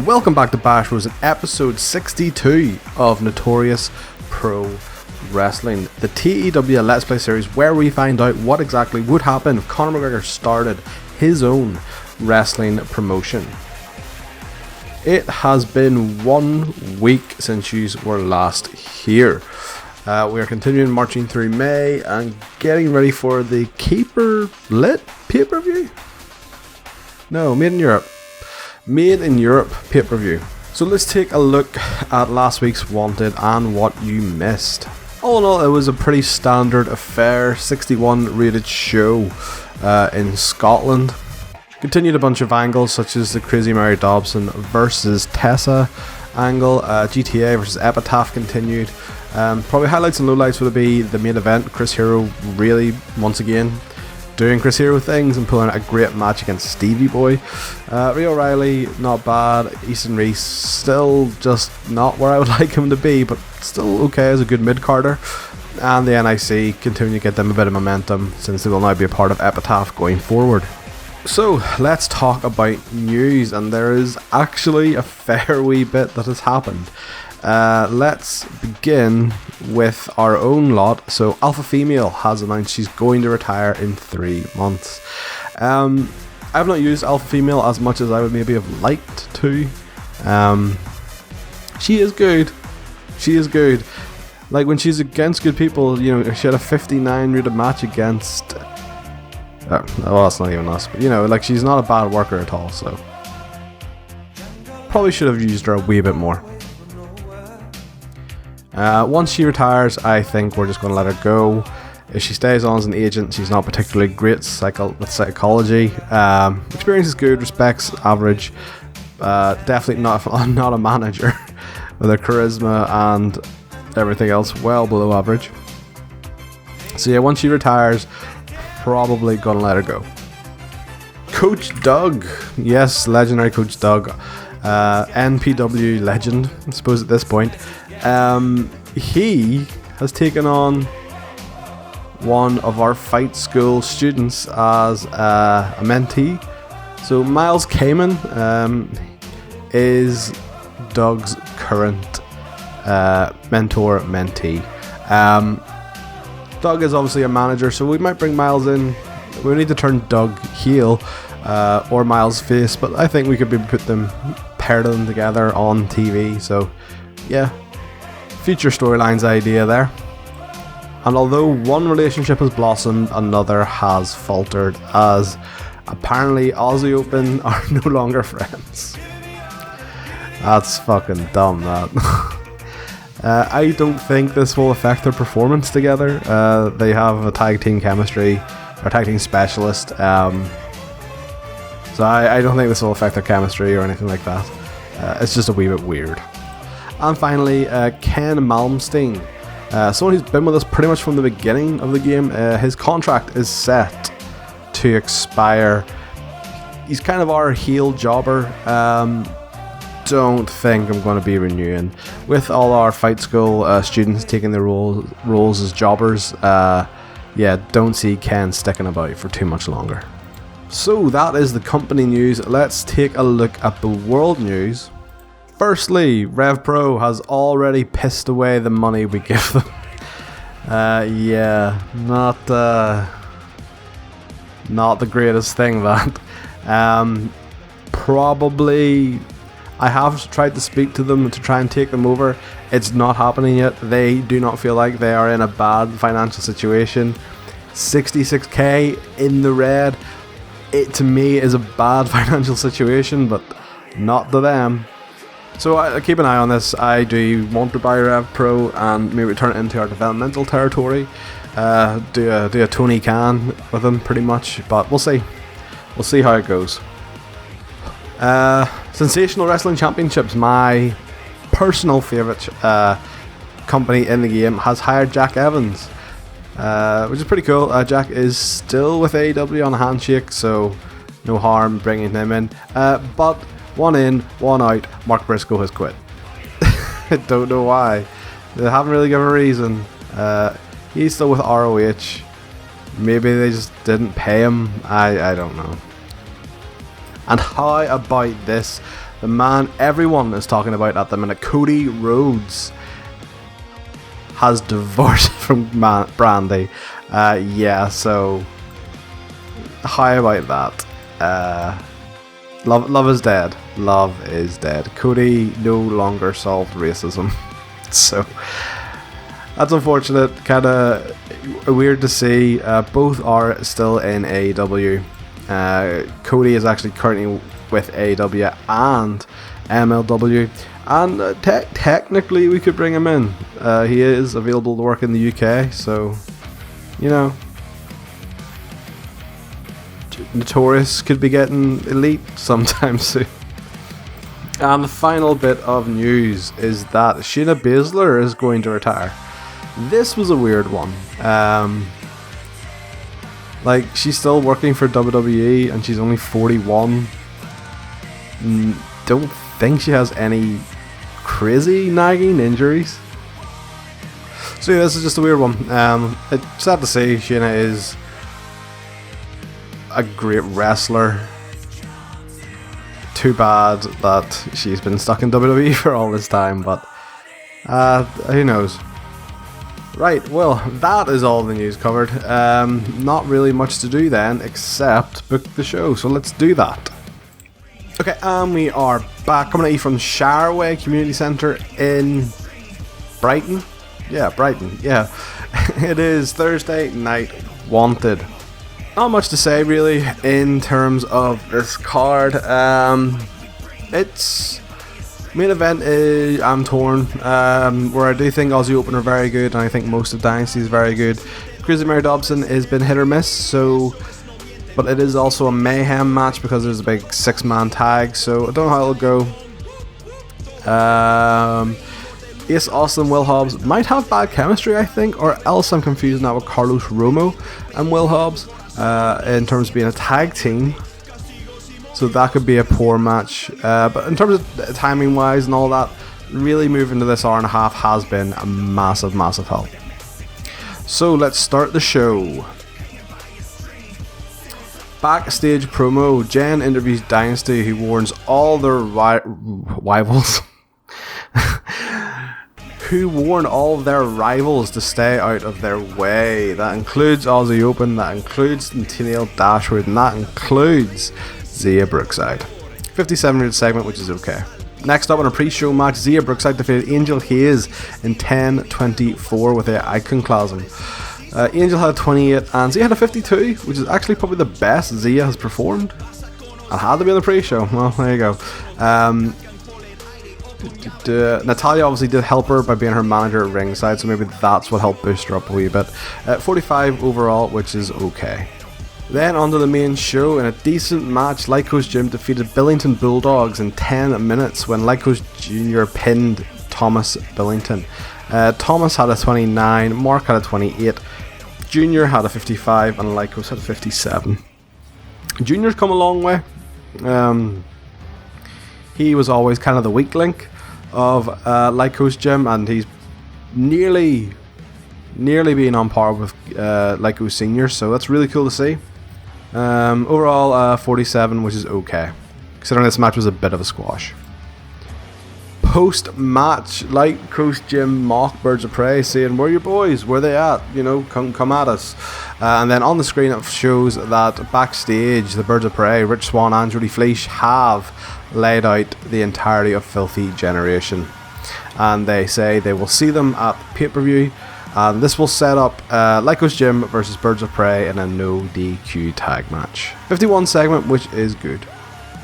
Welcome back to Bash Bros at episode 62 of Notorious Pro Wrestling, the TEW Let's Play series where we find out what exactly would happen if Conor McGregor started his own wrestling promotion. It has been 1 week since you were last here. We are continuing marching through May and getting ready for the Keeper Lit pay-per-view? No, Made in Europe pay-per-view. So let's take a look at last week's Wanted and what you missed. All in all, it was a pretty standard affair, 61 rated show in Scotland. Continued a bunch of angles such as the Crazy Mary Dobson versus Tessa angle, GTA versus Epitaph continued. Probably highlights and lowlights would be the main event, Chris Hero really, once again, doing Chris Hero things and pulling out a great match against Stevie Boy. Rio O'Reilly, not bad. Easton Reese, still just not where I would like him to be, but still okay as a good mid-carder. And the NIC continue to get them a bit of momentum since they will now be a part of Epitaph going forward. So let's talk about news, and there is actually a fair wee bit that has happened. Let's begin with our own lot. So Alpha Female has announced she's going to retire in 3 months. I have not used Alpha Female as much as I would maybe have liked to. She is good. Like when she's against good people, you know, she had a 59 rated match against well, that's not even us, but you know, like she's not a bad worker at all, so probably should have used her a wee bit more. Once she retires, I think we're just going to let her go. If she stays on as an agent, she's not particularly great with psychology. Experience is good, respect's average. Definitely not a manager with her charisma and everything else well below average. So yeah, once she retires, probably going to let her go. Coach Doug. Yes, legendary Coach Doug. NPW legend, I suppose at this point. He has taken on one of our fight school students as a mentee. So Miles Kamen is Doug's current mentor-mentee. Doug is obviously a manager, so we might bring Miles in. We need to turn Doug heel or Miles face, but I think we could pair them together on TV. So yeah, future storylines idea there. And although one relationship has blossomed, another has faltered, as apparently Aussie Open are no longer friends. That's fucking dumb, that. I don't think this will affect their performance together. They have a tag team chemistry, or tag team specialist, so I don't think this will affect their chemistry or anything like that. It's just a wee bit weird. And finally, Ken Malmsting. Someone who's been with us pretty much from the beginning of the game. His contract is set to expire. He's kind of our heel jobber. Don't think I'm going to be renewing. With all our fight school students taking their roles as jobbers, yeah, don't see Ken sticking about for too much longer. So that is the company news. Let's take a look at the world news. Firstly, Rev Pro has already pissed away the money we give them. Yeah, not the greatest thing, that. Probably, I have tried to speak to them to try and take them over. It's not happening yet. They do not feel like they are in a bad financial situation. 66k in the red. It to me is a bad financial situation, but not to them. So I keep an eye on this. I do want to buy Rev Pro and maybe turn it into our developmental territory. Do a Tony Khan with them pretty much, but we'll see. We'll see how it goes. Sensational Wrestling Championships, my personal favourite company in the game has hired Jack Evans, which is pretty cool. Jack is still with AEW on a handshake, so no harm bringing him in. But one in, one out, Mark Briscoe has quit. I don't know why. They haven't really given a reason. He's still with ROH. Maybe they just didn't pay him. I don't know. And how about this? The man everyone is talking about at the minute, Cody Rhodes, has divorced from Brandy. Yeah, so how about that? Love is dead. Love is dead. Cody no longer solved racism. So that's unfortunate. Kind of weird to see. Both are still in AEW. Cody is actually currently with AEW and MLW, and technically we could bring him in. He is available to work in the UK, so you know, Notorious could be getting Elite sometime soon. And the final bit of news is that Shina Bizler is going to retire. This was a weird one. Like, she's still working for WWE and she's only 41. Don't think she has any crazy nagging injuries. So yeah, this is just a weird one. It's sad to say Shina is a great wrestler. Too bad that she's been stuck in WWE for all this time, but who knows. Right, well, that is all the news covered. Not really much to do then, except book the show, so let's do that. Okay, and we are back, coming at you from Shareway Community Centre in Brighton. Yeah, Brighton, yeah. It is Thursday Night Wanted. Not much to say really in terms of this card. It's main event is I'm torn. Where I do think Aussie Open are very good, and I think most of Dynasty is very good. Crazy Mary Dobson has been hit or miss, so, but it is also a mayhem match because there's a big 6-man tag. So I don't know how it'll go. Ace Austin, Will Hobbs might have bad chemistry, I think, or else I'm confusing that with Carlos Romo and Will Hobbs. In terms of being a tag team, so that could be a poor match, but in terms of timing wise and all that, really moving to this hour and a half has been a massive help. So let's start the show. Backstage promo. Jen interviews Dynasty, who warns all their rivals who warn all their rivals to stay out of their way. That includes Aussie Open, that includes Tennille Dashwood, and that includes Zia Brookside. 57-minute segment, which is okay. Next up on a pre-show match, Zia Brookside defeated Angel Hayes in 10:24 with the Iconoclasm. Angel had a 28 and Zia had a 52, which is actually probably the best Zia has performed. It had to be on the pre-show. Well, there you go. Natalia obviously did help her by being her manager at ringside, so maybe that's what helped boost her up a wee bit. 45 overall, which is okay. Then onto the main show. In a decent match, Lycos Jim defeated Billington Bulldogs in 10 minutes when Lycos Jr. pinned Thomas Billington. Thomas had a 29, Mark had a 28, Junior had a 55, and Lycos had a 57. Junior's come a long way. He was always kind of the weak link of Lycos Jim, and he's nearly being on par with Lycos Senior, so that's really cool to see. Overall, 47, which is okay, considering this match was a bit of a squash. Post-match, Lycos Jim mock Birds of Prey, saying, "Where are your boys? Where are they at? You know, come at us." And then on the screen it shows that backstage, the Birds of Prey, Rich Swann and Jody Fleisch, have laid out the entirety of Filthy Generation. And they say they will see them at pay-per-view. And this will set up Lycos Jim versus Birds of Prey in a no DQ tag match. 51 segment, which is good.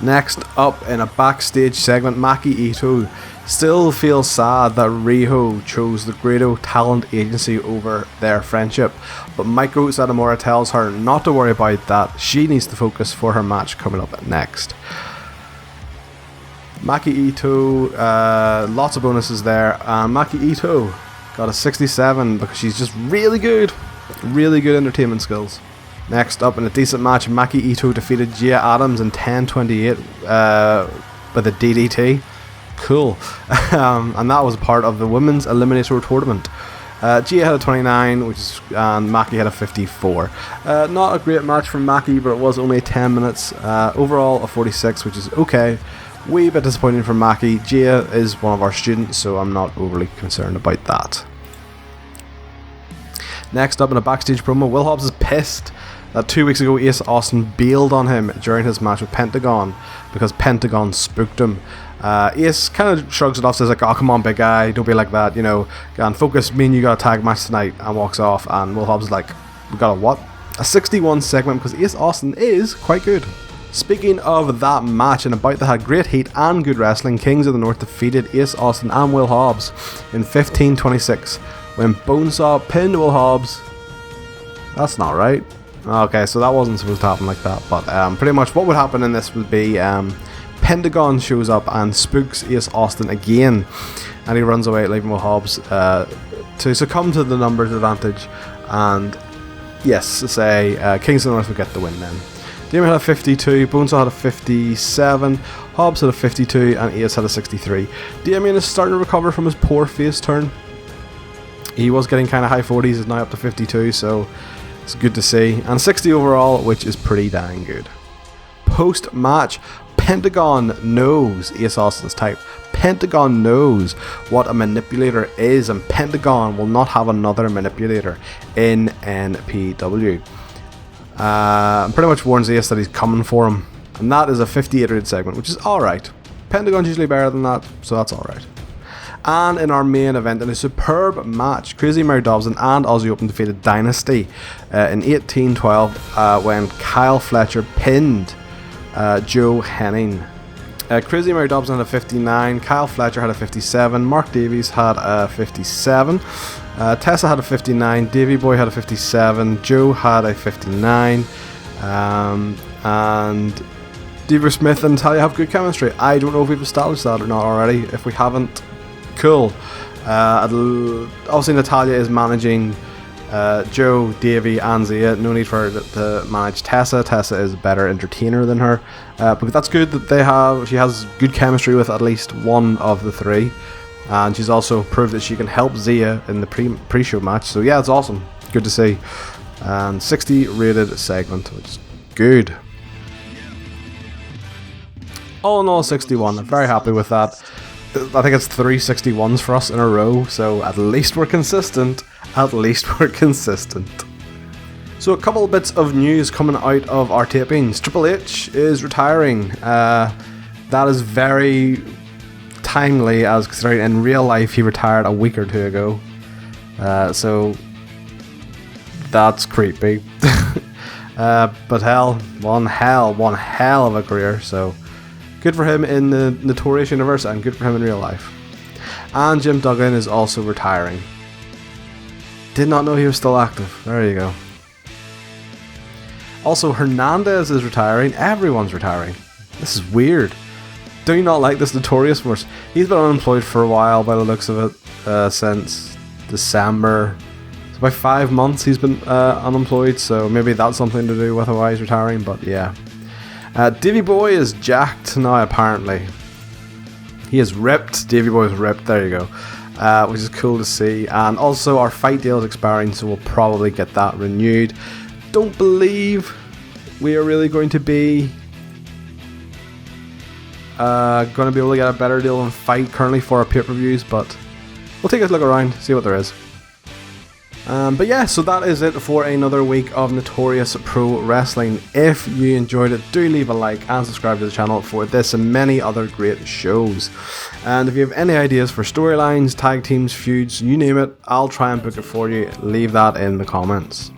Next up in a backstage segment, Maki Ito still feels sad that Riho chose the Grado Talent Agency over their friendship, but Maiko Satomura tells her not to worry about that. She needs to focus for her match coming up next. Maki Ito, lots of bonuses there, and Maki Ito got a 67 because she's just really good. Really good entertainment skills. Next up, in a decent match, Maki Ito defeated Gia Adams in 10:28 with a DDT. Cool. And that was part of the women's eliminator tournament. Gia had a 29, and Maki had a 54. Not a great match from Maki, but it was only 10 minutes. Overall, a 46, which is okay. Wee bit disappointing for Maki. Gia is one of our students, so I'm not overly concerned about that. Next up, in a backstage promo, Will Hobbs is pissed that 2 weeks ago Ace Austin bailed on him during his match with Pentagon because Pentagon spooked him. Ace kind of shrugs it off, says like, "Oh, come on, big guy, don't be like that, you know, and focus, me and you got a tag match tonight," and walks off. And Will Hobbs is like, "We got a what?" A 61 segment because Ace Austin is quite good. Speaking of that match, and about that had great heat and good wrestling, Kings of the North defeated Ace Austin and Will Hobbs in 15:26 when Bonesaw pinned Will Hobbs. That's not right. Okay, so that wasn't supposed to happen like that, but pretty much what would happen in this would be Pentagon shows up and spooks Ace Austin again, and he runs away, leaving Will Hobbs to succumb to the numbers advantage, and yes, say Kings of the North would get the win then. Damien had a 52, Bonesaw had a 57, Hobbs had a 52, and Ace had a 63. Damien is starting to recover from his poor face turn. He was getting kind of high 40s, is now up to 52, so it's good to see. And 60 overall, which is pretty dang good. Post-match, Pentagon knows Ace Austin's type. Pentagon knows what a manipulator is, and Pentagon will not have another manipulator in NPW. Pretty much warns Ace that he's coming for him, and that is a 58 rated segment, which is alright. Pentagon's usually better than that, so that's alright. And in our main event, in a superb match, Crazy Mary Dobson and Aussie Open defeated Dynasty in 1812 when Kyle Fletcher pinned Joe Henning. Crazy Mary Dobson had a 59, Kyle Fletcher had a 57, Mark Davies had a 57, Tessa had a 59, Davey Boy had a 57, Joe had a 59, and Deaver Smith and Natalia have good chemistry. I don't know if we've established that or not already. If we haven't, cool. Obviously Natalia is managing Joe, Davey and Zia. No need for her to manage Tessa. Tessa is a better entertainer than her, but that's good that she has good chemistry with at least one of the three, and she's also proved that she can help Zia in the pre-show match, so yeah, it's awesome, good to see. And 60 rated segment, which is good. All in all, 61. I'm very happy with that. I think it's 3 61s for us in a row, so at least we're consistent. At least we're consistent. So a couple of bits of news coming out of our tapings. Triple H is retiring. That is very timely, as considering in real life he retired a week or two ago. So that's creepy. But hell, one hell of a career. So good for him in the Notorious Universe, and good for him in real life. And Jim Duggan is also retiring. Did not know he was still active. There you go. Also, Hernandez is retiring. Everyone's retiring. This is weird. Do you not like this Notorious Force? He's been unemployed for a while by the looks of it, since December. So about 5 months he's been unemployed, so maybe that's something to do with why he's retiring, but yeah. Davey Boy is jacked now, apparently. He is ripped. Davey Boy is ripped. There you go. Which is cool to see. And also our fight deal is expiring, so we'll probably get that renewed. Don't believe we are really going to be able to get a better deal on fight currently for our pay-per-views, but we'll take a look around, see what there is. But yeah, so that is it for another week of Notorious Pro Wrestling. If you enjoyed it, do leave a like and subscribe to the channel for this and many other great shows. And if you have any ideas for storylines, tag teams, feuds, you name it, I'll try and book it for you. Leave that in the comments.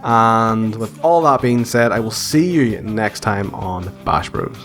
And with all that being said, I will see you next time on Bash Bros.